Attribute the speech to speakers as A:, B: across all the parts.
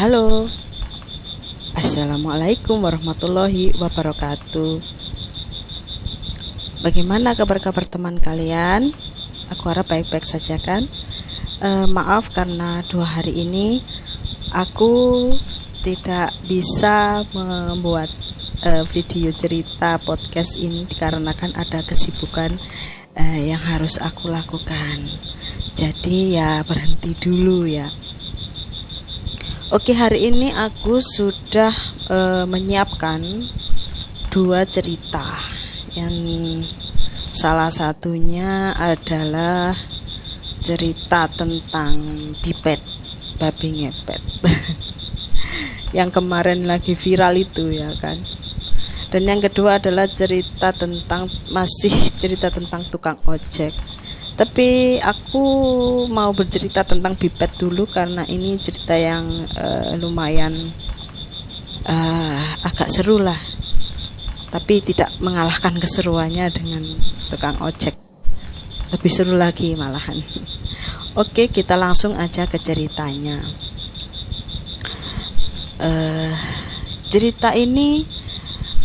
A: Halo, Assalamualaikum warahmatullahi wabarakatuh. Bagaimana kabar-kabar teman kalian? Aku harap baik-baik saja kan? Maaf karena 2 hari ini aku tidak bisa membuat video cerita podcast ini dikarenakan ada kesibukan yang harus aku lakukan. Jadi ya berhenti dulu ya. Oke, hari ini aku sudah menyiapkan 2 cerita. Yang salah satunya adalah cerita tentang pipet, babi ngepet. Yang kemarin lagi viral itu ya kan. Dan yang kedua adalah cerita tentang tukang ojek. Tapi aku mau bercerita tentang pipet dulu karena ini cerita yang lumayan agak seru lah. Tapi tidak mengalahkan keseruannya dengan tukang ojek. Lebih seru lagi malahan. Oke, kita langsung aja ke ceritanya. Cerita ini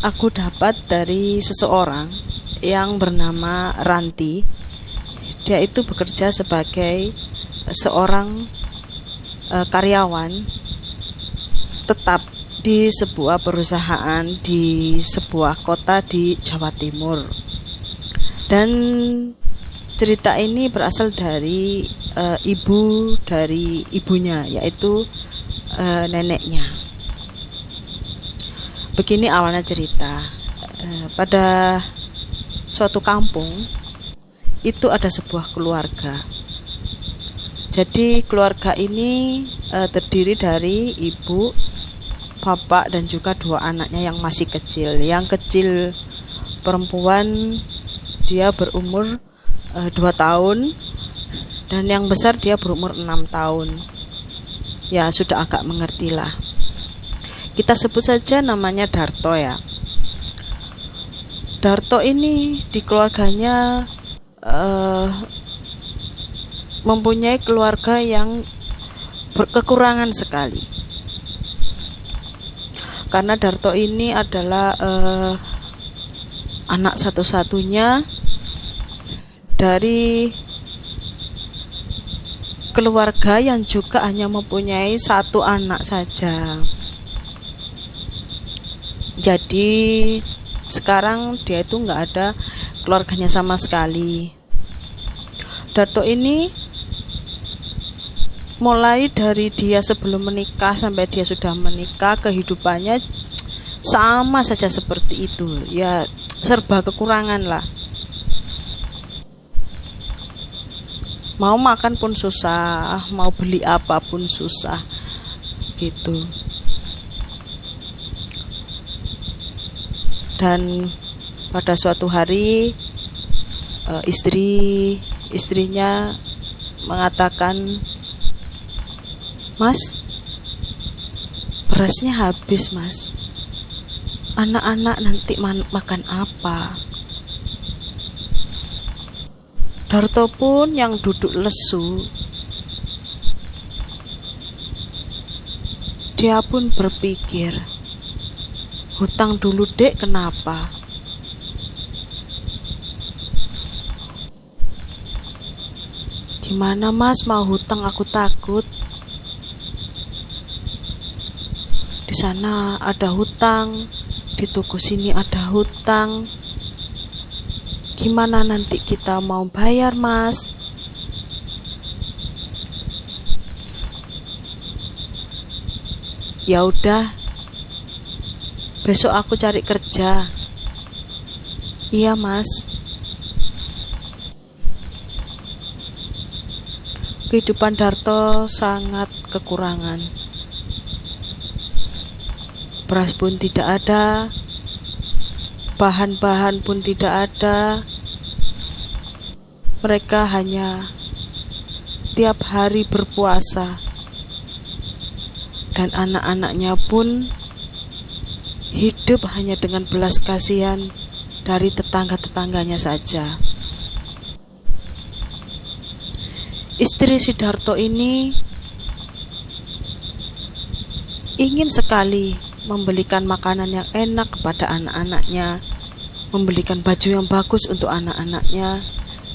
A: aku dapat dari seseorang yang bernama Ranti. Dia itu bekerja sebagai seorang karyawan tetap di sebuah perusahaan di sebuah kota di Jawa Timur. Dan cerita ini berasal dari ibunya, yaitu neneknya. Begini awalnya cerita. Pada suatu kampung itu ada sebuah keluarga. Jadi keluarga ini terdiri dari ibu, bapak, dan juga 2 anaknya yang masih kecil. Yang kecil perempuan, dia berumur 2 tahun, dan yang besar dia berumur 6 tahun. Ya sudah agak mengerti lah. Kita sebut saja namanya Darto ya. Darto ini di keluarganya mempunyai keluarga yang berkekurangan sekali, karena Darto ini adalah anak satu-satunya dari keluarga yang juga hanya mempunyai 1 anak saja. Jadi sekarang dia itu nggak ada keluarganya sama sekali. Darto ini mulai dari dia sebelum menikah sampai dia sudah menikah, kehidupannya sama saja seperti itu. Ya serba kekurangan lah. Mau makan pun susah, mau beli apapun susah gitu. Dan pada suatu hari istrinya mengatakan, "Mas, berasnya habis mas, anak-anak nanti makan apa?" Darto pun yang duduk lesu, dia pun berpikir, hutang dulu dek, kenapa? Gimana mas, mau hutang, aku takut. Di sana ada hutang, di toko sini ada hutang. Gimana nanti kita mau bayar mas? Ya udah, besok aku cari kerja. Iya mas. Kehidupan Darto sangat kekurangan. Beras pun tidak ada, bahan-bahan pun tidak ada. Mereka hanya tiap hari berpuasa. Dan anak-anaknya pun hidup hanya dengan belas kasihan dari tetangga-tetangganya saja. Istri si Darto ini ingin sekali membelikan makanan yang enak kepada anak-anaknya, membelikan baju yang bagus untuk anak-anaknya,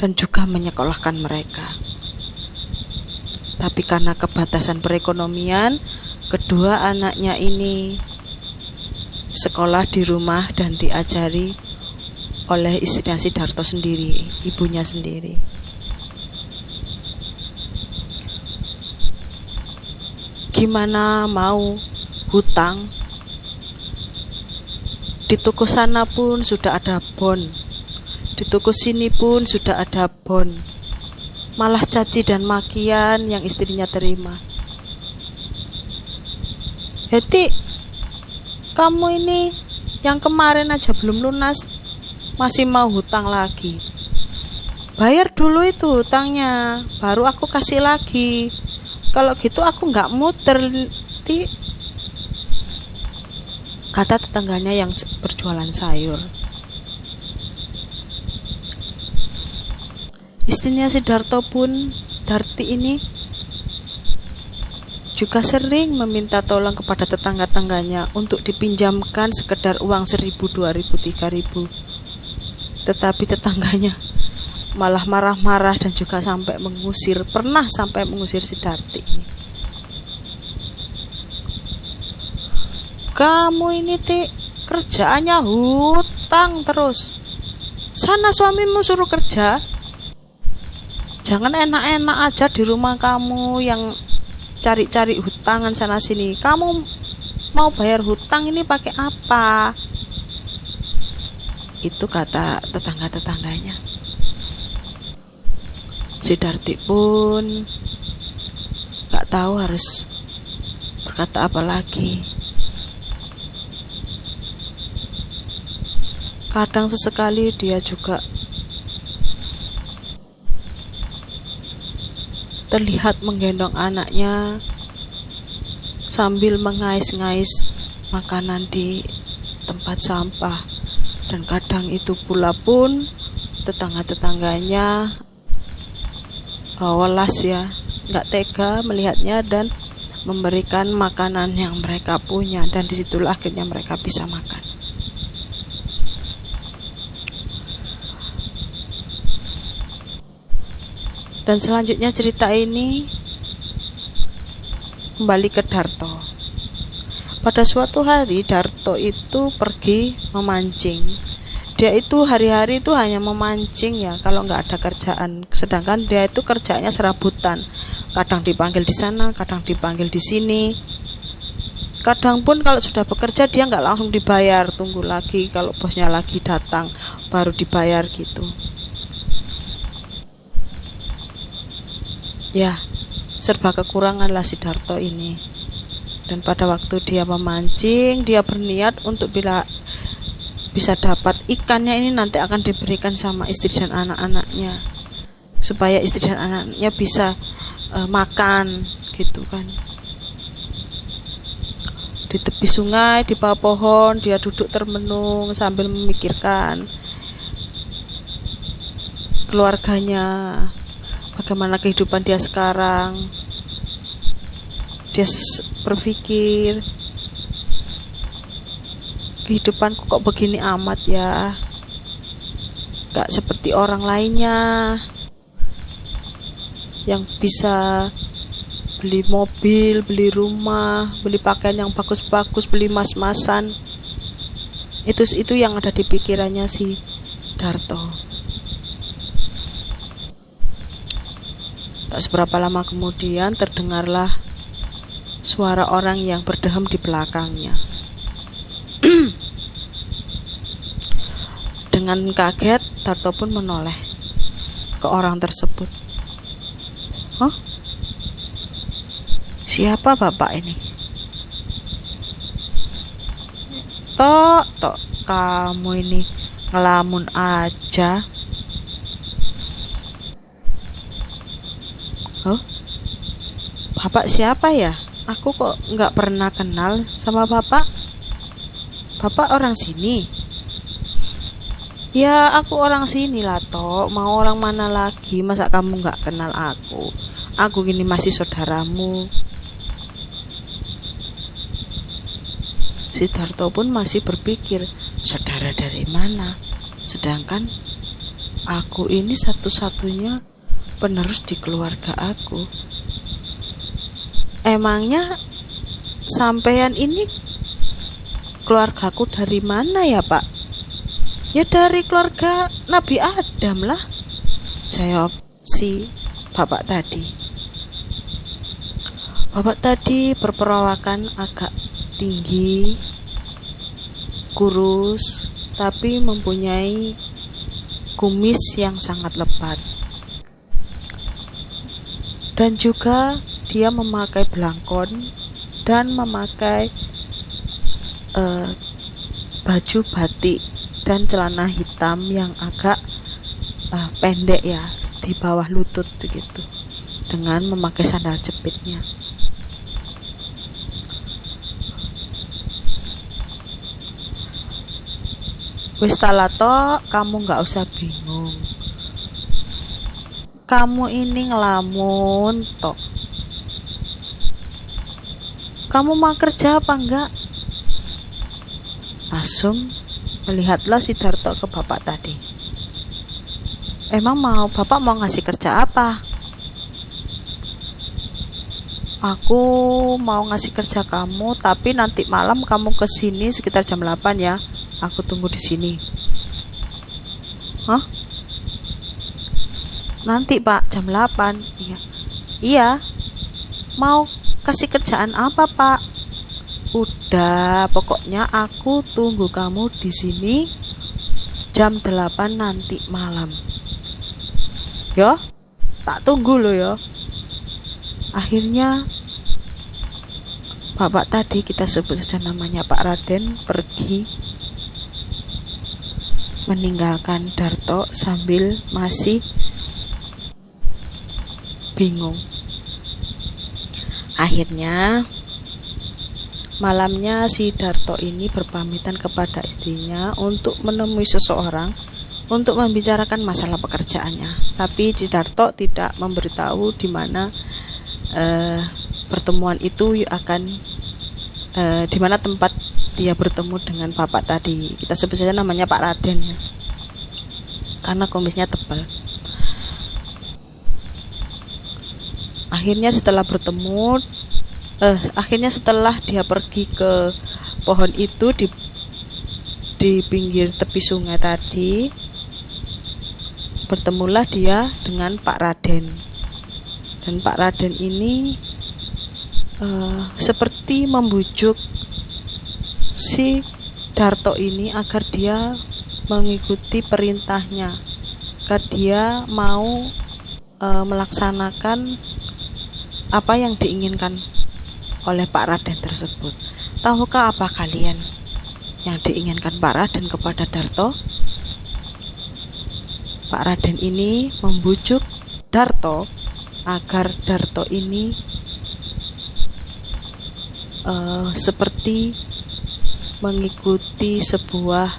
A: dan juga menyekolahkan mereka. Tapi karena kebatasan perekonomian, kedua anaknya ini sekolah di rumah dan diajari oleh istrinya Sidarto sendiri, ibunya sendiri. Gimana mau hutang? Di toko sana pun sudah ada bon, di toko sini pun sudah ada bon. Malah caci dan makian yang istrinya terima. Heti, kamu ini yang kemarin aja belum lunas, masih mau hutang lagi. Bayar dulu itu hutangnya, baru aku kasih lagi. Kalau gitu aku nggak muter, Ti, kata tetangganya yang berjualan sayur. Istrinya Sidarto pun, Darti ini, juga sering meminta tolong kepada tetangga-tangganya untuk dipinjamkan sekedar uang 1.000, 2.000, 3.000. Tetapi tetangganya malah marah-marah dan juga sampai mengusir, pernah sampai mengusir Sidarti ini. Kamu ini, Ti, kerjaannya hutang terus. Sana suamimu suruh kerja. Jangan enak-enak aja di rumah kamu yang cari-cari hutangan sana sini. Kamu mau bayar hutang ini pakai apa? Itu kata tetangga-tetangganya. Sidarti pun gak tahu harus berkata apa lagi. Kadang sesekali dia juga terlihat menggendong anaknya sambil mengais-ngais makanan di tempat sampah. Dan kadang itu pula pun tetangga-tetangganya welas ya, nggak tega melihatnya dan memberikan makanan yang mereka punya, dan disitulah akhirnya mereka bisa makan. Dan selanjutnya cerita ini kembali ke Darto. Pada suatu hari Darto itu pergi memancing. Dia itu hari-hari itu hanya memancing ya, kalau nggak ada kerjaan. Sedangkan dia itu kerjanya serabutan. Kadang dipanggil di sana, kadang dipanggil di sini. Kadang pun kalau sudah bekerja dia nggak langsung dibayar, tunggu lagi kalau bosnya lagi datang baru dibayar gitu. Ya, serba kekurangan lah Sidarto ini. Dan pada waktu dia memancing, dia berniat untuk bila bisa dapat ikannya ini nanti akan diberikan sama istri dan anak-anaknya, supaya istri dan anaknya bisa makan gitu kan. Di tepi sungai, di bawah pohon, dia duduk termenung sambil memikirkan keluarganya, bagaimana kehidupan dia sekarang. Dia berpikir, kehidupanku kok begini amat ya, gak seperti orang lainnya yang bisa beli mobil, beli rumah, beli pakaian yang bagus-bagus, beli mas-masan. Itu yang ada di pikirannya si Darto. Tak seberapa lama kemudian terdengarlah suara orang yang berdehem di belakangnya. Dengan kaget, Darto pun menoleh ke orang tersebut. "Hah? Siapa bapak ini?" Tok, kamu ini ngelamun aja. Oh, bapak siapa ya? Aku kok nggak pernah kenal sama bapak. Bapak orang sini? Ya, aku orang sini lah, Tok. Mau orang mana lagi? Masa kamu nggak kenal aku? Aku gini masih saudaramu. Sidarto pun masih berpikir, saudara dari mana? Sedangkan aku ini satu-satunya penerus di keluarga aku. Emangnya sampean ini keluargaku dari mana ya, Pak? Ya dari keluarga Nabi Adam lah, jawab si bapak tadi. Bapak tadi berperawakan agak tinggi, kurus, tapi mempunyai kumis yang sangat lebat. Dan juga dia memakai belangkon dan memakai baju batik dan celana hitam yang agak pendek ya, di bawah lutut begitu, dengan memakai sandal jepitnya. Wis talato, kamu gak usah bingung. Kamu ini ngelamun tok. Kamu mau kerja apa enggak? Langsung melihatlah Sidarto ke bapak tadi. Emang bapak mau ngasih kerja apa? Aku mau ngasih kerja kamu, tapi nanti malam kamu kesini sekitar jam 8 ya. Aku tunggu di sini. Hah? Nanti Pak, jam 8. Iya. Iya. Mau kasih kerjaan apa, Pak? Udah, pokoknya aku tunggu kamu di sini jam 8 nanti malam. Yo, tak tunggu lo yo. Akhirnya bapak tadi, kita sebut saja namanya Pak Raden, pergi meninggalkan Darto sambil masih bingung. Akhirnya malamnya si Darto ini berpamitan kepada istrinya untuk menemui seseorang untuk membicarakan masalah pekerjaannya. Tapi si Darto tidak memberitahu di mana pertemuan itu akan di mana tempat dia bertemu dengan bapak tadi. Kita sebut saja namanya Pak Raden ya, karena kumisnya tebal. Akhirnya setelah dia pergi ke pohon itu di pinggir tepi sungai tadi, bertemulah dia dengan Pak Raden. Dan Pak Raden ini seperti membujuk si Darto ini agar dia mengikuti perintahnya, agar dia mau melaksanakan apa yang diinginkan oleh Pak Raden tersebut. Tahukah apa kalian yang diinginkan Pak Raden kepada Darto? Pak Raden ini membujuk Darto agar Darto ini seperti mengikuti sebuah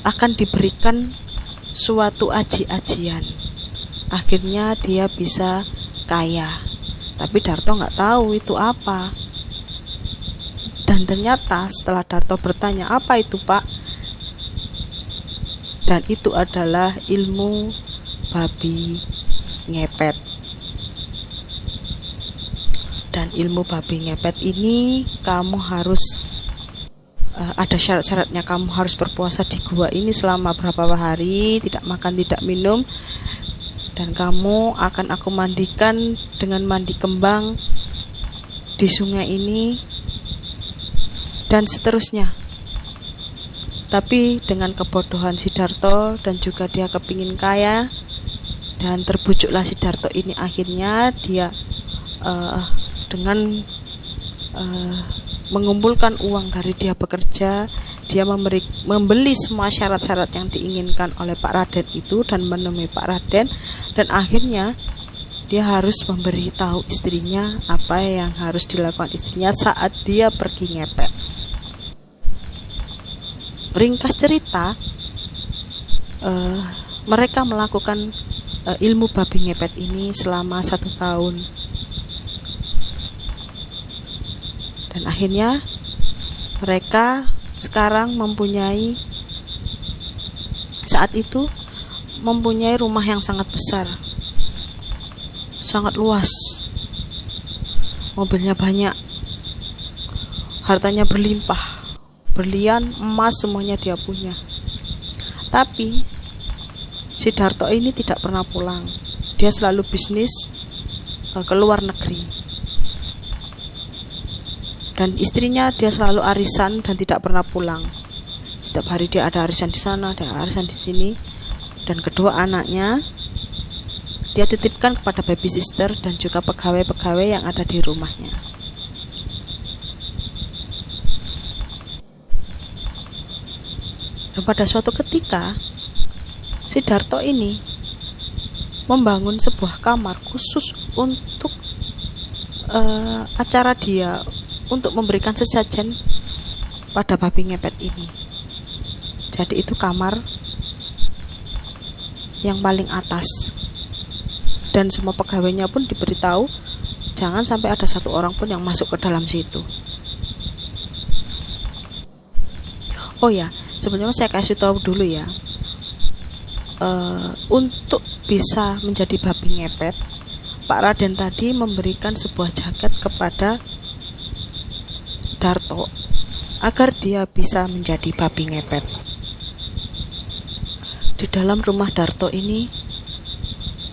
A: akan diberikan suatu aji-ajian. Akhirnya dia bisa kaya. Tapi Darto nggak tahu itu apa. Dan ternyata setelah Darto bertanya, apa itu Pak? Dan itu adalah ilmu babi ngepet. Dan ilmu babi ngepet ini kamu harus ada syarat-syaratnya. Kamu harus berpuasa di gua ini selama berapa hari, tidak makan, tidak minum, dan kamu akan aku mandikan dengan mandi kembang di sungai ini, dan seterusnya. Tapi dengan kebodohan Sidarto dan juga dia kepingin kaya, dan terbujuklah Sidarto ini. Akhirnya dia dengan mengumpulkan uang dari dia bekerja, dia membeli semua syarat-syarat yang diinginkan oleh Pak Raden itu dan menemui Pak Raden, dan akhirnya dia harus memberitahu istrinya apa yang harus dilakukan istrinya saat dia pergi ngepet. Ringkas cerita, mereka melakukan ilmu babi ngepet ini selama 1 tahun. Dan akhirnya mereka sekarang saat itu mempunyai rumah yang sangat besar, sangat luas, mobilnya banyak, hartanya berlimpah, berlian, emas, semuanya dia punya. Tapi si Darto ini tidak pernah pulang. Dia selalu bisnis ke luar negeri. Dan istrinya dia selalu arisan dan tidak pernah pulang. Setiap hari dia ada arisan di sana, ada arisan di sini. Dan kedua anaknya dia titipkan kepada baby sister dan juga pegawai-pegawai yang ada di rumahnya. Dan pada suatu ketika si Darto ini membangun sebuah kamar khusus untuk acara dia, untuk memberikan sesajen pada babi ngepet ini. Jadi itu kamar yang paling atas, dan semua pegawainya pun diberitahu jangan sampai ada 1 orang pun yang masuk ke dalam situ. Oh ya, sebenarnya saya kasih tahu dulu ya, untuk bisa menjadi babi ngepet, Pak Raden tadi memberikan sebuah jaket kepada Darto agar dia bisa menjadi babi ngepet. Di dalam rumah Darto ini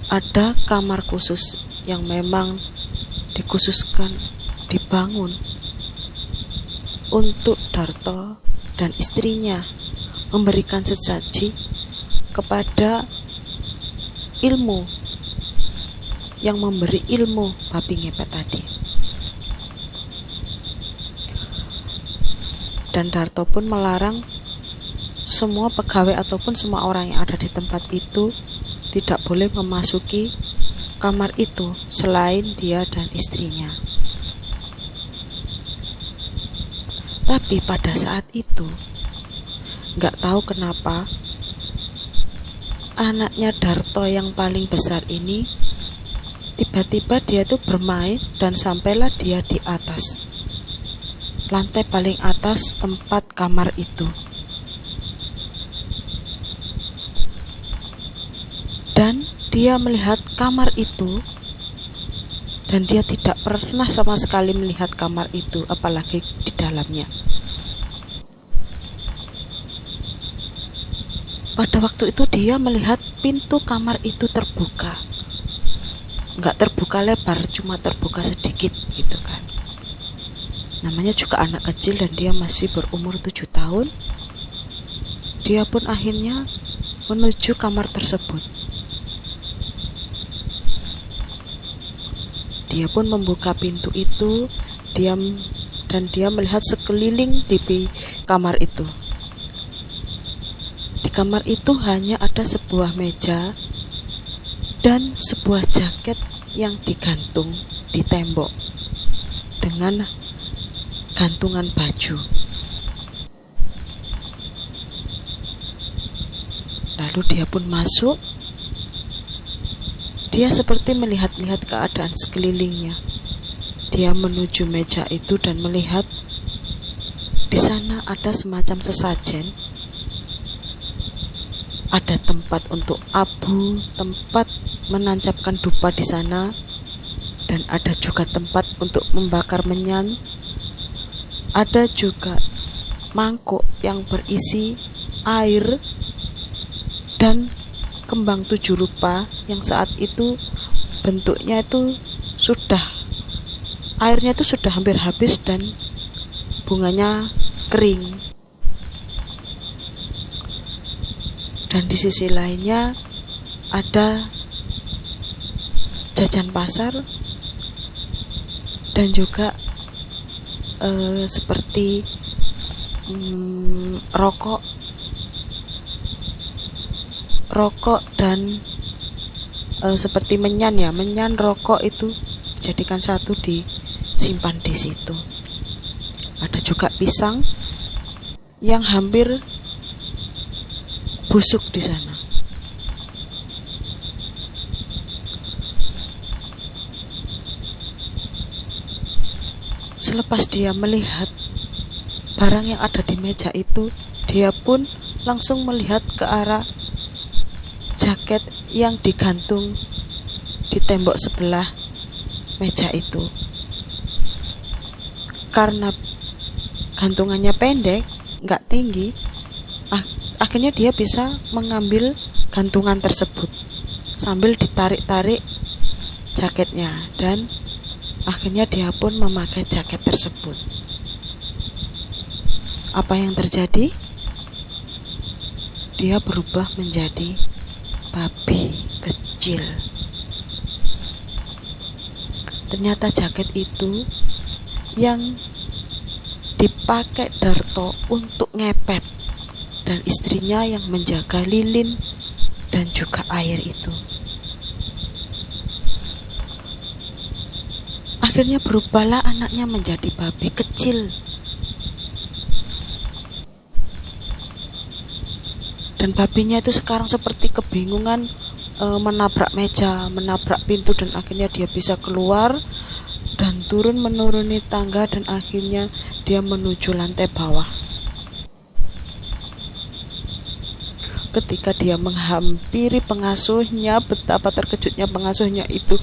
A: ada kamar khusus yang memang dikhususkan, dibangun untuk Darto dan istrinya memberikan sesaji kepada ilmu, yang memberi ilmu babi ngepet tadi. Dan Darto pun melarang semua pegawai ataupun semua orang yang ada di tempat itu tidak boleh memasuki kamar itu selain dia dan istrinya. Tapi pada saat itu nggak tahu kenapa anaknya Darto yang paling besar ini tiba-tiba dia tuh bermain dan sampailah dia di atas lantai paling atas tempat kamar itu. Dan dia melihat kamar itu, dan dia tidak pernah sama sekali melihat kamar itu, apalagi di dalamnya. Pada waktu itu dia melihat pintu kamar itu terbuka. Nggak terbuka lebar, cuma terbuka sedikit gitu kan. Namanya juga anak kecil dan dia masih berumur 7 tahun. Dia pun akhirnya menuju kamar tersebut. Dia pun membuka pintu itu, dan dia melihat sekeliling di kamar itu. Di kamar itu hanya ada sebuah meja dan sebuah jaket yang digantung di tembok dengan gantungan baju. Lalu dia pun masuk. Dia seperti melihat-lihat keadaan sekelilingnya. Dia menuju meja itu dan melihat di sana ada semacam sesajen. Ada tempat untuk abu, tempat menancapkan dupa di sana, dan ada juga tempat untuk membakar menyan. Ada juga mangkuk yang berisi air dan kembang 7 rupa yang saat itu bentuknya itu airnya itu sudah hampir habis dan bunganya kering. Dan di sisi lainnya ada jajan pasar dan juga seperti rokok dan seperti menyan, rokok itu dijadikan satu, disimpan di situ. Ada juga pisang yang hampir busuk di sana. Selepas dia melihat barang yang ada di meja itu, dia pun langsung melihat ke arah jaket yang digantung di tembok sebelah meja itu. Karena gantungannya pendek, nggak tinggi, akhirnya dia bisa mengambil gantungan tersebut sambil ditarik-tarik jaketnya, dan akhirnya dia pun memakai jaket tersebut. Apa yang terjadi? Dia berubah menjadi babi kecil. Ternyata jaket itu yang dipakai Darto untuk ngepet, dan istrinya yang menjaga lilin dan juga air itu. Akhirnya berubahlah anaknya menjadi babi kecil. Dan babinya itu sekarang seperti kebingungan, menabrak meja, menabrak pintu, dan akhirnya dia bisa keluar dan menuruni tangga, dan akhirnya dia menuju lantai bawah. Ketika dia menghampiri pengasuhnya, betapa terkejutnya pengasuhnya itu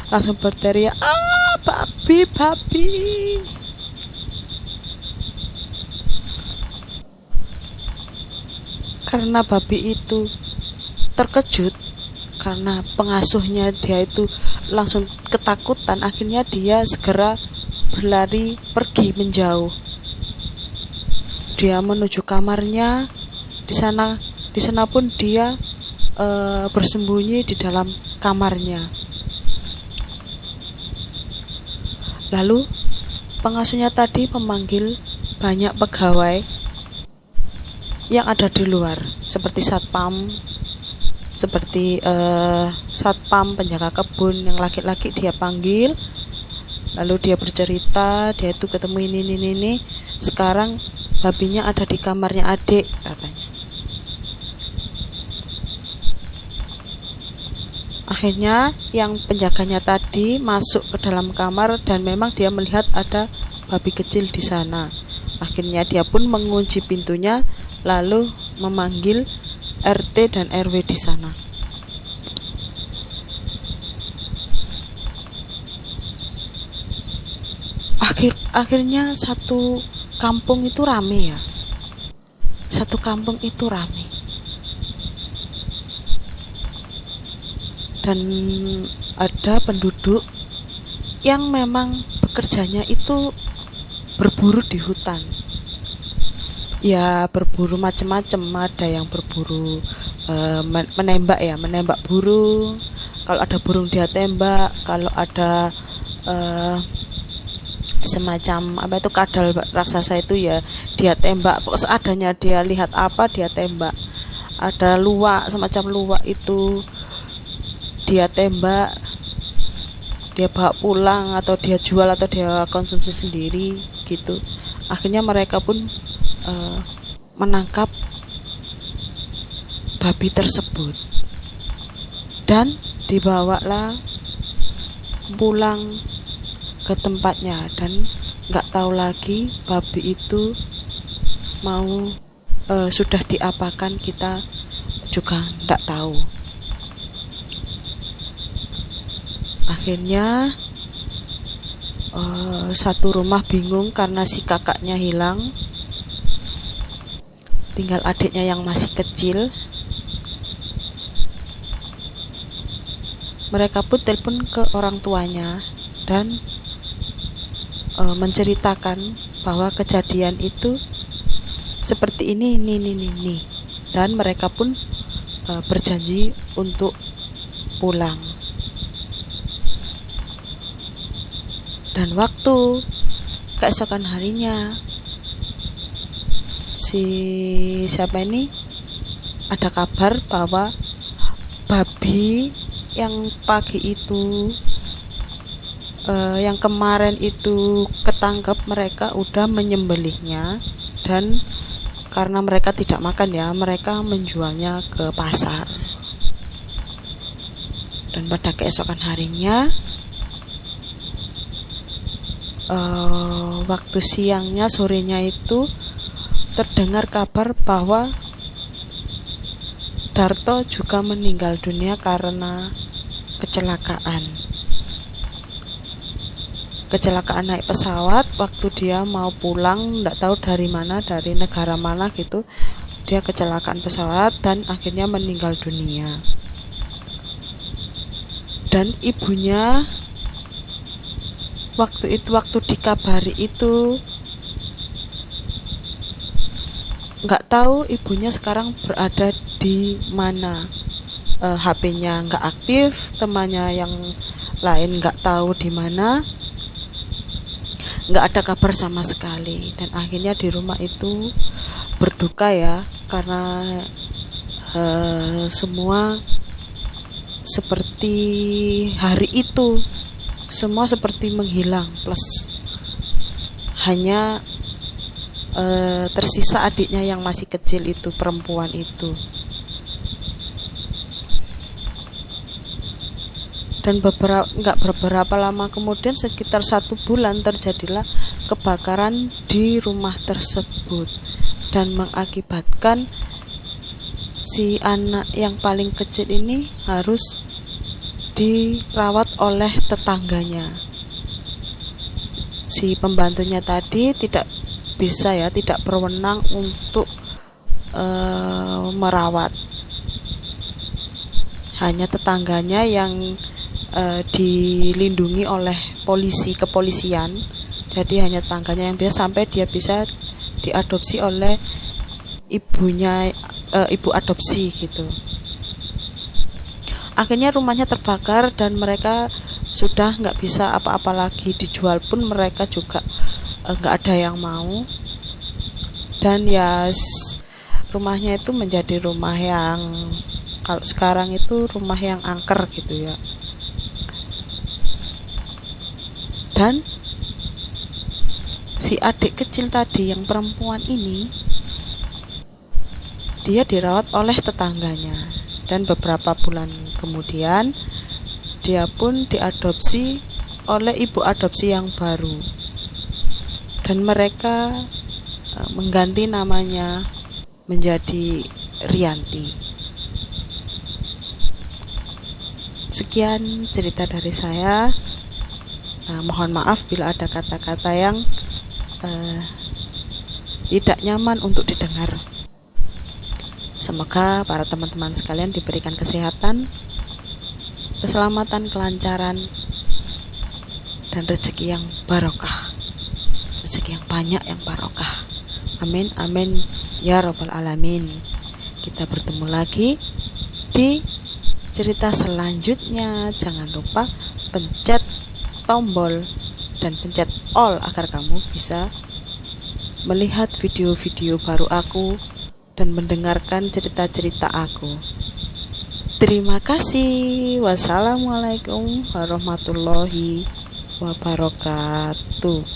A: langsung berteriak, "Ah, babi, babi!" Karena babi itu terkejut karena pengasuhnya, dia itu langsung ketakutan. Akhirnya dia segera berlari pergi menjauh. Dia menuju kamarnya. Di sana pun dia bersembunyi di dalam kamarnya. Lalu pengasuhnya tadi memanggil banyak pegawai yang ada di luar, seperti satpam, penjaga kebun yang laki-laki dia panggil. Lalu dia bercerita, dia itu ketemu ini. Sekarang babinya ada di kamarnya adik, katanya. Akhirnya yang penjaganya tadi masuk ke dalam kamar, dan memang dia melihat ada babi kecil di sana. Akhirnya dia pun mengunci pintunya, lalu memanggil RT dan RW di sana. Akhirnya satu kampung itu rame ya. Satu kampung itu rame. Dan ada penduduk yang memang bekerjanya itu berburu di hutan. Ya, berburu macam-macam. Ada yang berburu menembak burung. Kalau ada burung dia tembak. Kalau ada semacam kadal raksasa itu ya dia tembak. Pokoknya seadanya dia lihat apa dia tembak. Ada luwak, semacam luwak itu dia tembak, dia bawa pulang, atau dia jual, atau dia konsumsi sendiri gitu. Akhirnya mereka pun menangkap babi tersebut dan dibawalah pulang ke tempatnya, dan nggak tahu lagi babi itu mau sudah diapakan, kita juga nggak tahu. Akhirnya satu rumah bingung karena si kakaknya hilang, tinggal adiknya yang masih kecil. Mereka pun telepon ke orang tuanya dan menceritakan bahwa kejadian itu seperti ini. Dan mereka pun berjanji untuk pulang. Dan waktu keesokan harinya, ada kabar bahwa babi yang pagi itu, yang kemarin itu ketangkep, mereka udah menyembelihnya, dan karena mereka tidak makan ya, mereka menjualnya ke pasar. Dan pada keesokan harinya waktu siangnya, sorenya itu terdengar kabar bahwa Darto juga meninggal dunia karena kecelakaan naik pesawat. Waktu dia mau pulang, nggak tahu dari mana, dari negara mana gitu, dia kecelakaan pesawat dan akhirnya meninggal dunia. Dan ibunya waktu dikabari itu nggak tahu ibunya sekarang berada di mana. HP-nya nggak aktif, temannya yang lain nggak tahu di mana, nggak ada kabar sama sekali. Dan akhirnya di rumah itu berduka ya, karena semua seperti hari itu semua seperti menghilang, plus hanya tersisa adiknya yang masih kecil itu, perempuan itu. Dan beberapa lama kemudian, sekitar 1 bulan, terjadilah kebakaran di rumah tersebut dan mengakibatkan si anak yang paling kecil ini harus dirawat oleh tetangganya. Si pembantunya tadi tidak berwenang untuk merawat, hanya tetangganya yang dilindungi oleh kepolisian. Jadi hanya tetangganya yang bisa, sampai dia bisa diadopsi oleh ibu adopsi gitu. Akhirnya rumahnya terbakar dan mereka sudah nggak bisa apa-apa lagi, dijual pun mereka juga nggak ada yang mau. Dan ya rumahnya itu menjadi rumah yang, kalau sekarang itu rumah yang angker gitu ya. Dan si adik kecil tadi yang perempuan ini, dia dirawat oleh tetangganya, dan beberapa bulan kemudian dia pun diadopsi oleh ibu adopsi yang baru, dan mereka mengganti namanya menjadi Rianti. Sekian cerita dari saya. Mohon maaf bila ada kata-kata yang tidak nyaman untuk didengar. Semoga para teman-teman sekalian diberikan kesehatan, keselamatan, kelancaran, dan rezeki yang barokah, rezeki yang banyak, yang barokah. Amin, amin ya robbal alamin. Kita bertemu lagi di cerita selanjutnya. Jangan lupa pencet tombol dan pencet all agar kamu bisa melihat video-video baru aku dan mendengarkan cerita-cerita aku. Terima kasih. Wassalamualaikum warahmatullahi wabarakatuh.